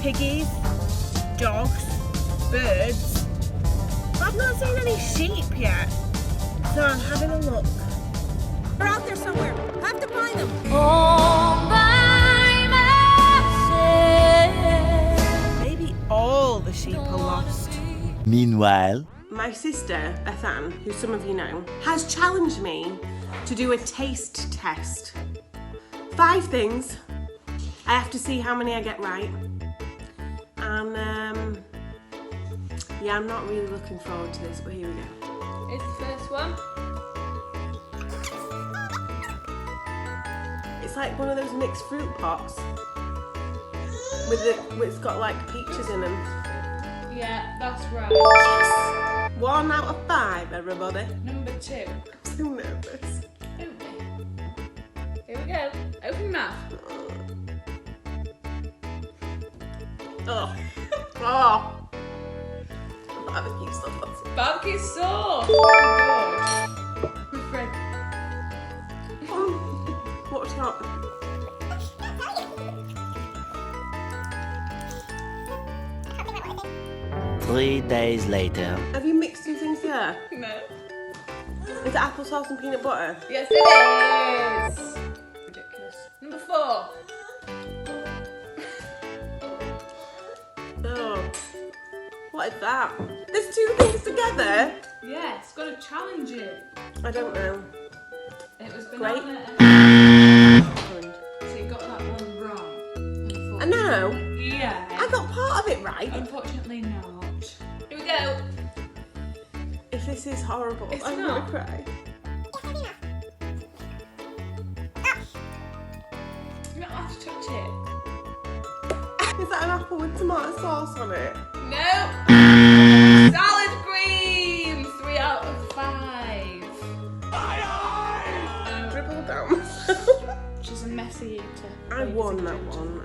piggies, dogs, birds. But I've not seen any sheep yet. So I'm having a look. They're out there somewhere. I have to find them. All by myself. Maybe all the sheep are lost. Meanwhile, My sister, Bethan, who some of you know, has challenged me to do a taste test. 5 things. I have to see how many I get right. And yeah, I'm not really looking forward to this, but here we go. Here's the first one. It's like one of those mixed fruit pots it's got like peaches in them. Yeah, that's right. 1 out of 5, everybody. Number 2. I'm so nervous. Don't be. Here we go. Open your mouth. Oh. Oh. Barbecue sauce. Barbecue sauce. Oh my god. What's that? 3 days later. Have you mixed 2 things here? No. Is it applesauce and peanut butter? Yes, it is. Ridiculous. Number 4. Oh. What is that? There's 2 things together? Yeah, it's got to challenge it. I don't know. It was Great. banana. So you got that one wrong. I know. Yeah. I got part of it right. Unfortunately not. Here we go. If this is horrible, It's I'm not. gonna cry. You don't have to touch it. Is that an apple with tomato sauce on it? No. Salad cream. 3 out of 5. Dribble down. She's a messy eater. I won that one.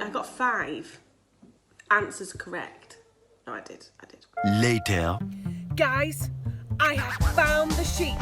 I got 5 answers correct. No, I did. Later. Guys, I have found the sheep.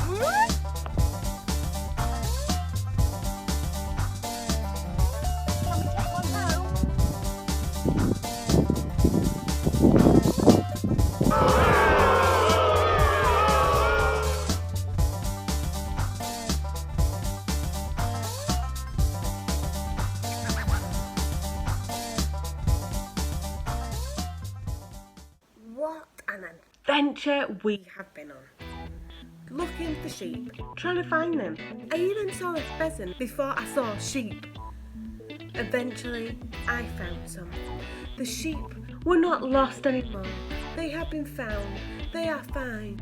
What an adventure we have been on. Looking for sheep, trying to find them. I even saw a pheasant before I saw sheep. Eventually, I found some. The sheep were not lost anymore. They have been found. They are fine.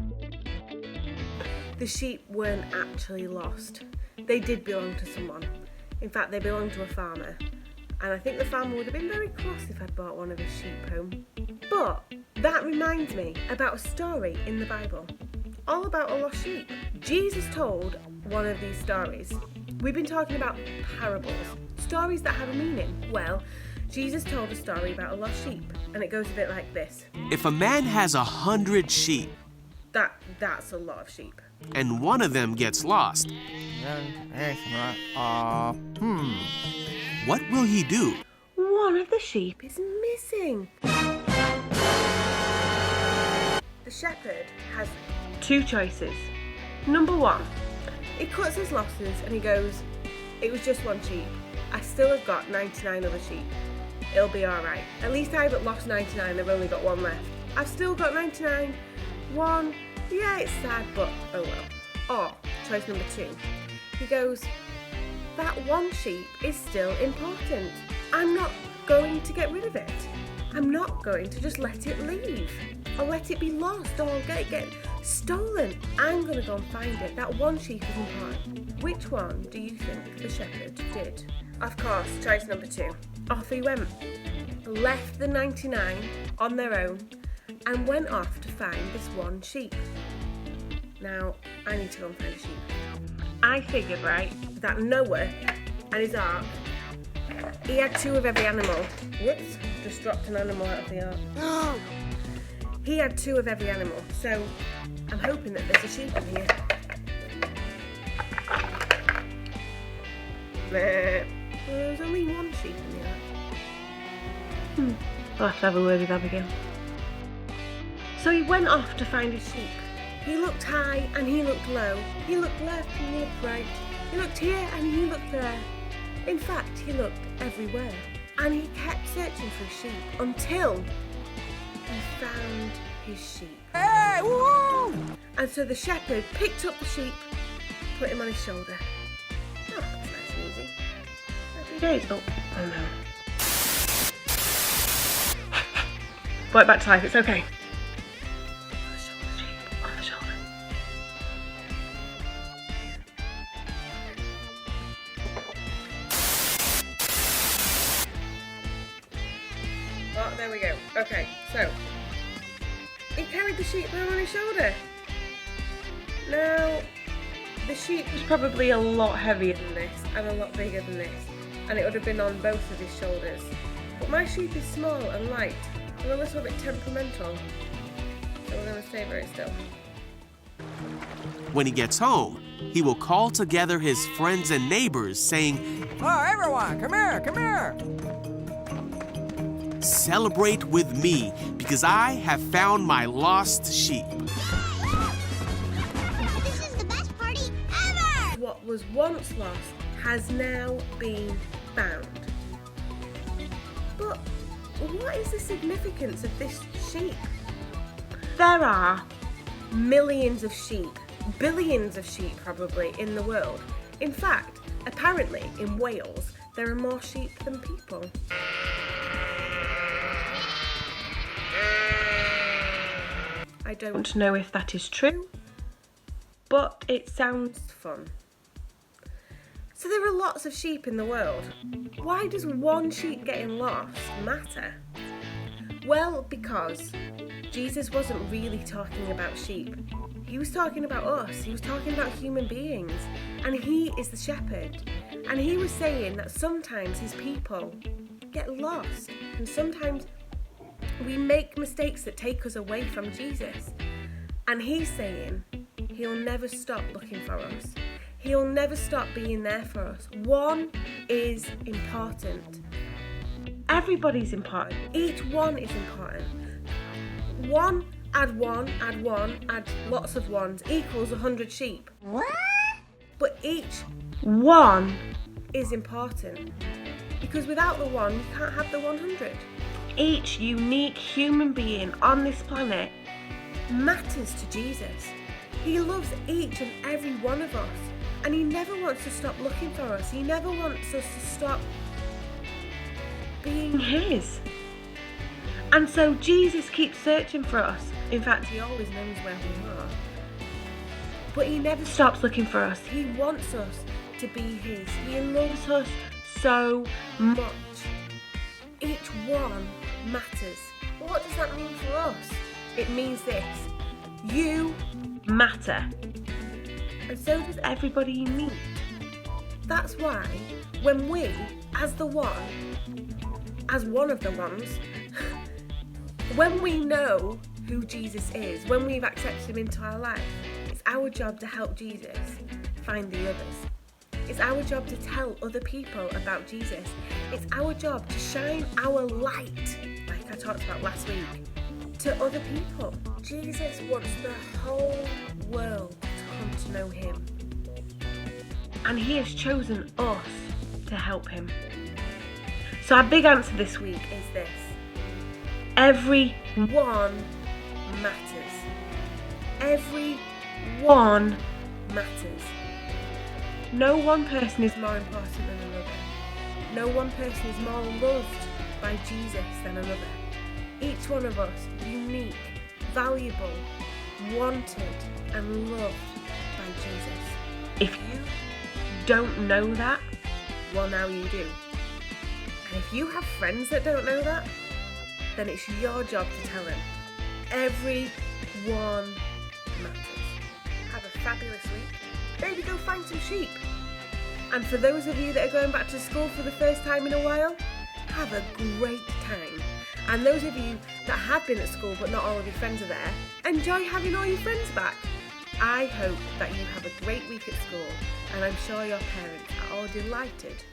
The sheep weren't actually lost. They did belong to someone. In fact, they belonged to a farmer. And I think the farmer would have been very cross if I'd brought one of his sheep home. But that reminds me about a story in the Bible, all about a lost sheep. Jesus told one of these stories. We've been talking about parables, stories that have a meaning. Well, Jesus told a story about a lost sheep, and it goes a bit like this. If a man has 100 sheep That's a lot of sheep. and one of them gets lost, what will he do? One of the sheep is missing. The shepherd has 2 choices. Number 1, he cuts his losses and he goes, it was just 1 sheep. I still have got 99 other sheep. It'll be alright. At least I haven't lost 99, I've only got 1 left. I've still got 99. 1, yeah, it's sad, but oh well. Or, choice number 2, he goes, that 1 sheep is still important. I'm not going to get rid of it. I'm not going to just let it leave or let it be lost or get stolen. I'm going to go and find it. That 1 sheep is important. Which one do you think the shepherd did? Of course, choice number 2. Off he went, left the 99 on their own and went off to find this 1 sheep. Now, I need to go and find a sheep. I figured, right, that Noah and his ark, he had 2 of every animal. Whoops, just dropped an animal out of the ark. He had 2 of every animal, so I'm hoping that there's a sheep in here. Well, there's only 1 sheep in the ark. I'll have to have a word with Abigail. So he went off to find his sheep. He looked high and he looked low. He looked left and he looked right. He looked here and he looked there. In fact, he looked everywhere. And he kept searching for his sheep until he found his sheep. Hey, woo! And so the shepherd picked up the sheep, put him on his shoulder. Oh, that's nice and easy. Happy days. Oh no. Brought it back to life, it's okay. On the shoulder, sheep, on the shoulder. Oh, there we go. Okay, so he carried the sheep down on his shoulder. Now, the sheep was probably a lot heavier than this and a lot bigger than this, and it would have been on both of his shoulders. But my sheep is small and light and a little bit temperamental, so we're going to stay very still. When he gets home, he will call together his friends and neighbors saying, Oh, everyone, come here, come here. "Celebrate with me because I have found my lost sheep." This is the best party ever! What was once lost has now been found. But what is the significance of this sheep? There are millions of sheep, billions of sheep probably in the world. In fact, apparently in Wales, there are more sheep than people. I don't know if that is true, but it sounds fun. So there are lots of sheep in the world. Why does one sheep getting lost matter? Well, because Jesus wasn't really talking about sheep. He was talking about us. He was talking about human beings. And he is the shepherd. And he was saying that sometimes his people get lost. And sometimes we make mistakes that take us away from Jesus. And he's saying he'll never stop looking for us. He'll never stop being there for us. One is important. Everybody's important. Each one is important. One, add lots of ones equals 100 sheep. What? But each one is important. Because without the one, you can't have the 100. Each unique human being on this planet matters to Jesus. He loves each and every one of us. And he never wants to stop looking for us. He never wants us to stop being his. And so Jesus keeps searching for us. In fact, he always knows where we are. But he never stops looking for us. He wants us to be his. He loves us so much. Each one matters. What does that mean for us? It means this. You matter. And so does everybody you meet. That's why when we, as one of the ones, when we know who Jesus is, when we've accepted him into our life, it's our job to help Jesus find the others. It's our job to tell other people about Jesus. It's our job to shine our light, like I talked about last week, to other people. Jesus wants the whole world to know him, and he has chosen us to help him. So our big answer this week is this: everyone matters. Everyone matters. No one person is more important than another. No one person is more loved by Jesus than another. Each one of us unique, valuable, wanted and loved by Jesus. If you don't know that, well, now you do. And if you have friends that don't know that, then it's your job to tell them. Everyone matters. Have a fabulous week. Maybe go find some sheep. And for those of you that are going back to school for the first time in a while, have a great time. And those of you that have been at school but not all of your friends are there, enjoy having all your friends back. I hope that you have a great week at school, and I'm sure your parents are all delighted.